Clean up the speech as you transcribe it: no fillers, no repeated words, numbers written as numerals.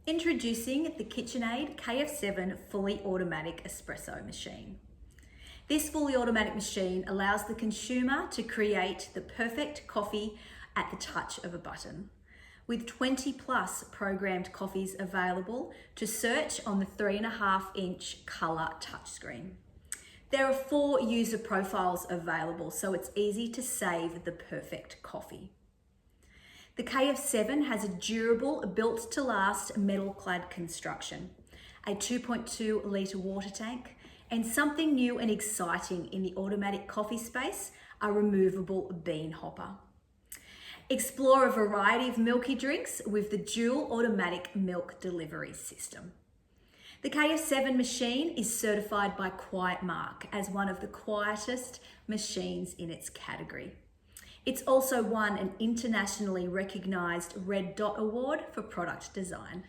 Introducing the KitchenAid KF7 fully automatic espresso machine. This fully automatic machine allows the consumer to create the perfect coffee at the touch of a button. With 20 plus programmed coffees available to search on the 3.5-inch colour touchscreen. There are 4 user profiles available, so it's easy to save the perfect coffee. The KF7 has a durable, built-to-last metal-clad construction, a 2.2 litre water tank, and something new and exciting in the automatic coffee space, a removable bean hopper. Explore a variety of milky drinks with the dual automatic milk delivery system. The KF7 machine is certified by QuietMark as one of the quietest machines in its category. It's also won an internationally recognised Red Dot Award for product design.